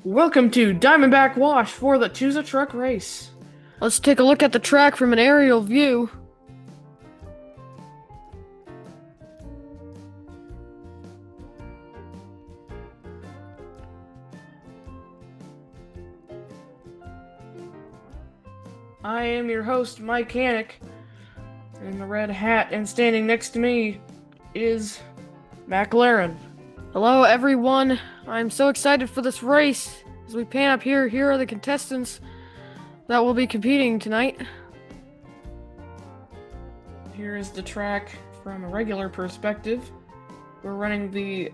Welcome to Diamondback Wash for the Choose a Truck race. Let's take a look at the track from an aerial view. I am your host, Mike Hannick, in the red hat, and standing next to me is McLaren. Hello everyone, I'm so excited for this race. As we pan up here are the contestants that will be competing tonight. Here is the track from a regular perspective. We're running the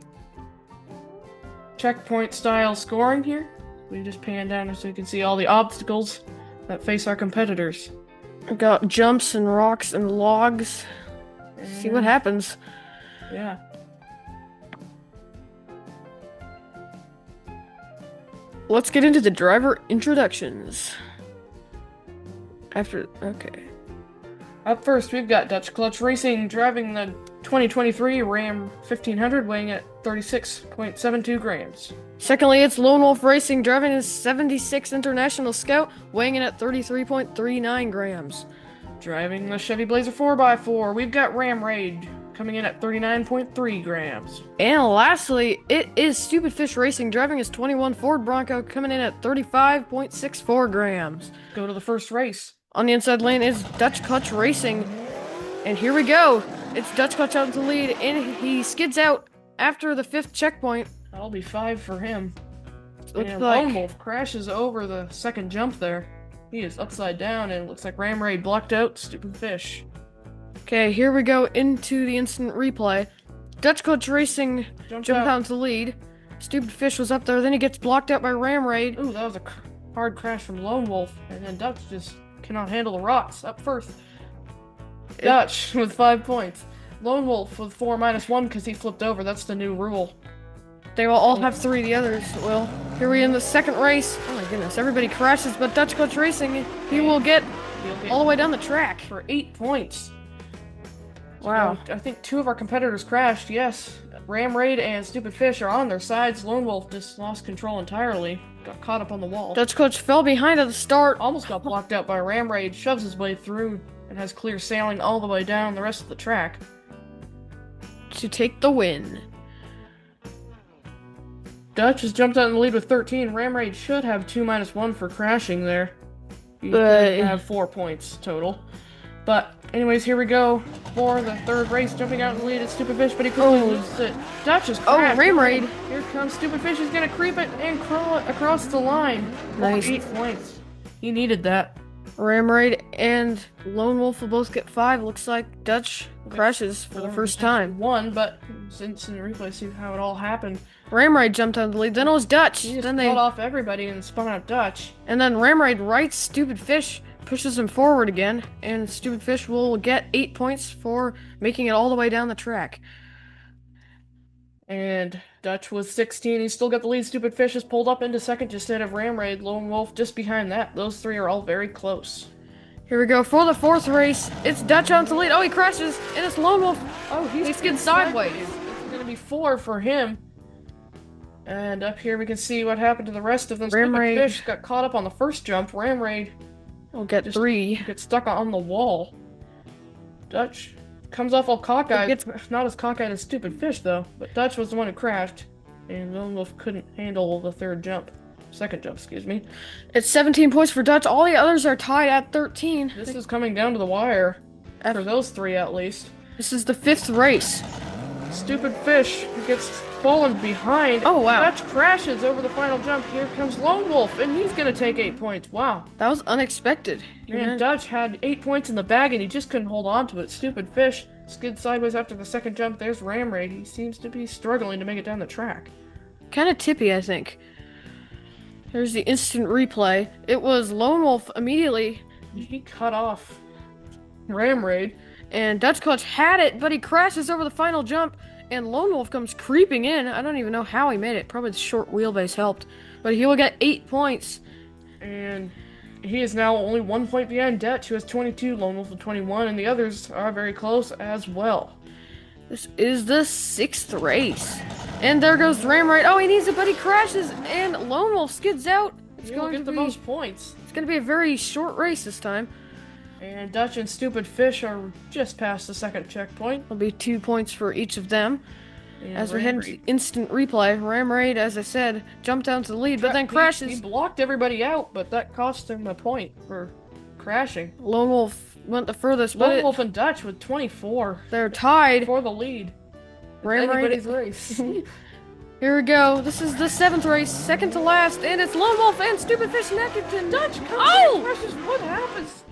checkpoint style scoring here. We just pan down so you can see all the obstacles that face our competitors. We've got jumps and rocks and logs. See what happens. Yeah. Let's get into the driver introductions. Okay. Up first, we've got Dutch Clutch Racing driving the 2023 Ram 1500, weighing at 36.72 grams. Secondly, it's Lone Wolf Racing driving a 76 International Scout, weighing in at 33.39 grams. Driving the Chevy Blazer 4x4, we've got Ram Raid coming in at 39.3 grams. And lastly, it is Stupid Fish Racing driving his 21 Ford Bronco, coming in at 35.64 grams. Go to the first race. On the inside lane is Dutch Clutch Racing. And here we go. It's Dutch Clutch out to lead, and he skids out after the 5th checkpoint. That'll be 5 for him. Looks And like Lone Wolf crashes over the second jump there. He is upside down, and it looks like Ram Raid blocked out Stupid Fish. Okay, here we go into the instant replay. Dutch Clutch Racing jumped out to lead. Stupid Fish was up there, then he gets blocked out by Ram Raid. Ooh, that was a hard crash from Lone Wolf, and then Dutch just cannot handle the rocks. Up first, Dutch with 5 points. Lone Wolf with 4 minus 1 because he flipped over. That's the new rule. They will all have 3, the others will. Here we are in the second race. Oh my goodness, everybody crashes, but Dutch Clutch Racing, he will get all the way down the track. For 8 points. Wow. So I think 2 of our competitors crashed, yes. Ram Raid and Stupid Fish are on their sides. Lone Wolf just lost control entirely. Got caught up on the wall. Dutch Clutch fell behind at the start. Almost got blocked out by Ram Raid, shoves his way through, and has clear sailing all the way down the rest of the track. To take the win. Dutch has jumped out in the lead with 13. Ram Raid should have 2 minus 1 for crashing there. You have 4 points total. But anyways, here we go for the third race. Jumping out in the lead is Stupid Fish, but he quickly loses it. Dutch is crashed. Ram Raid. Here comes Stupid Fish. He's gonna creep it and crawl it across the line. Nice. 8 points. He needed that. Ram Raid and Lone Wolf will both get 5. Looks like Dutch crashes for the first time. 1, but since in the replay, see how it all happened. Ram Raid jumped out of the lead, then it was Dutch. He just then called off everybody and spun out Dutch. And then Ram Raid rights Stupid Fish, pushes him forward again, and Stupid Fish will get 8 points for making it all the way down the track. And Dutch with 16, he's still got the lead. Stupid Fish is pulled up into second just ahead of Ram Raid. Lone Wolf just behind that. Those 3 are all very close. Here we go for the 4th race. It's Dutch on to lead. Oh, he crashes, and it's Lone Wolf. Oh, he skids sideways. It's gonna be 4 for him. And up here we can see what happened to the rest of them. Ram Stupid Raid Fish got caught up on the first jump. Ram Raid will get 3. Gets stuck on the wall. Dutch comes off all cockeyed. Not as cockeyed as Stupid Fish, though. But Dutch was the one who crashed. And Lone Wolf couldn't handle the second jump, excuse me. It's 17 points for Dutch. All the others are tied at 13. This is coming down to the wire. For those 3, at least. This is the 5th race. Stupid Fish gets fallen behind. Oh, wow. Dutch crashes over the final jump. Here comes Lone Wolf, and he's gonna take 8 points. Wow. That was unexpected. Man, Dutch had 8 points in the bag, and he just couldn't hold on to it. Stupid Fish skids sideways after the second jump. There's Ram Raid. He seems to be struggling to make it down the track. Kind of tippy, I think. Here's the instant replay. It was Lone Wolf immediately. He cut off Ram Raid. And Dutch Clutch had it, but he crashes over the final jump, and Lone Wolf comes creeping in. I don't even know how he made it. Probably the short wheelbase helped. But he will get 8 points. And he is now only 1 point behind Dutch, who has 22, Lone Wolf with 21, and the others are very close as well. This is the 6th race. And there goes Ramride. Oh, he needs it, but he crashes, and Lone Wolf skids out. It's going to get the be most points. It's going to be a very short race this time. And Dutch and Stupid Fish are just past the second checkpoint. There'll be 2 points for each of them. And As we head to instant replay, Ramride, as I said, jumped down to the lead, but then crashes. He blocked everybody out, but that cost him a point for crashing. Lone Wolf went the furthest, Lone Wolf and Dutch with 24. They're tied for the lead. Ramride race. Here we go. This is the 7th race, second to last, and it's Lone Wolf and Stupid Fish Neckerton. Dutch comes in, crashes. What happens?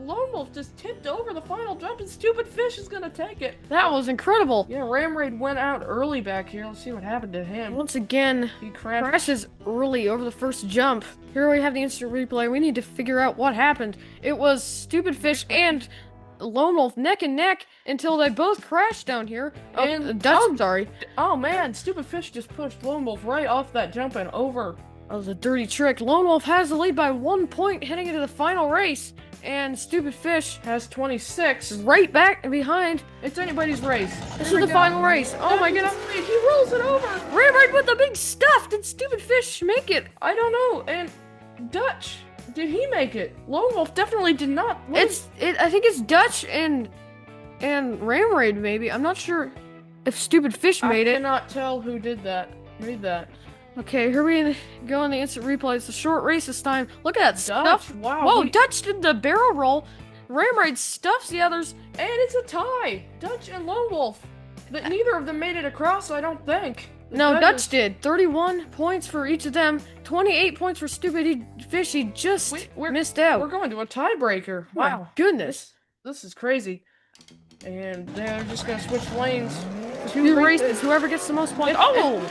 Lone Wolf just tipped over the final jump, and Stupid Fish is gonna take it. That was incredible. Yeah, Ramride went out early back here. Let's see what happened to him. Once again, he crashes early over the first jump. Here we have the instant replay. We need to figure out what happened. It was Stupid Fish and Lone Wolf neck and neck until they both crashed down here. And Dutch, sorry. Oh man, Stupid Fish just pushed Lone Wolf right off that jump and over. That was a dirty trick. Lone Wolf has the lead by 1 point heading into the final race. And Stupid Fish has 26. Right back behind. It's anybody's race. This is the final race. Oh my goodness. He rolls it over. Ramride with the big stuff. Did Stupid Fish make it? I don't know. And Dutch, did he make it? Lone Wolf definitely did not win. I think it's Dutch and Ramride maybe. I'm not sure if Stupid Fish made it. I cannot tell who did that. Read that. Okay, here we go on the instant replay. It's a short race this time. Look at that stuff. Wow. Whoa, Dutch did the barrel roll. Ramride stuffs the others. And it's a tie. Dutch and Lone Wolf. But neither of them made it across, I don't think. No, Dutch did. 31 points for each of them. 28 points for Stupid Fish. He just missed out. We're going to a tiebreaker. Wow. My goodness. This is crazy. And they're just going to switch lanes. 2 races. Whoever gets the most points.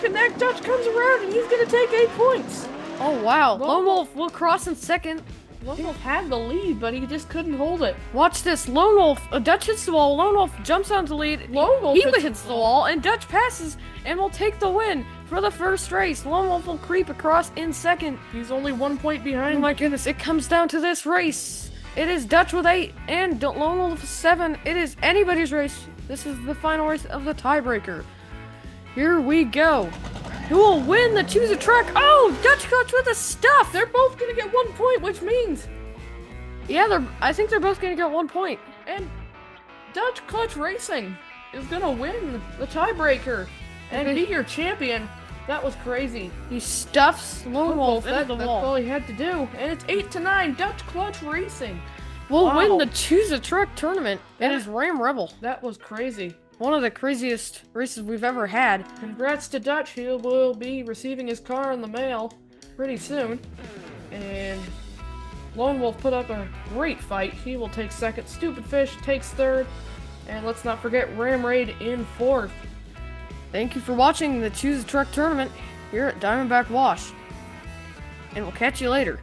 Connect Dutch comes around and he's going to take 8 points. Oh, wow. Lone Wolf will cross in second. Lone Wolf had the lead, but he just couldn't hold it. Watch this. Lone Wolf, Dutch hits the wall. Lone Wolf jumps onto the lead. Lone Wolf hits the wall, and Dutch passes and will take the win for the first race. Lone Wolf will creep across in second. He's only 1 point behind. Oh my goodness, it comes down to this race. It is Dutch with 8 and Lone Wolf with 7. It is anybody's race. This is the final race of the tiebreaker. Here we go. Who will win the Choose a Truck? Oh, Dutch Clutch with the stuff. They're both gonna get 1 point, which means, yeah, I think they're both gonna get 1 point. And Dutch Clutch Racing is gonna win the tiebreaker and be your champion. That was crazy. He stuffs Lone Wolf into the wall. That's all he had to do. And it's 8-9. Dutch Clutch Racing will win the Choose a Truck tournament. It is Ram Rebel. That was crazy. One of the craziest races we've ever had. Congrats to Dutch. He will be receiving his car in the mail pretty soon. And Lone Wolf put up a great fight. He will take second. Stupid Fish takes third. And let's not forget Ramride in fourth. Thank you for watching the Choose a Truck tournament here at Diamondback Wash. And we'll catch you later.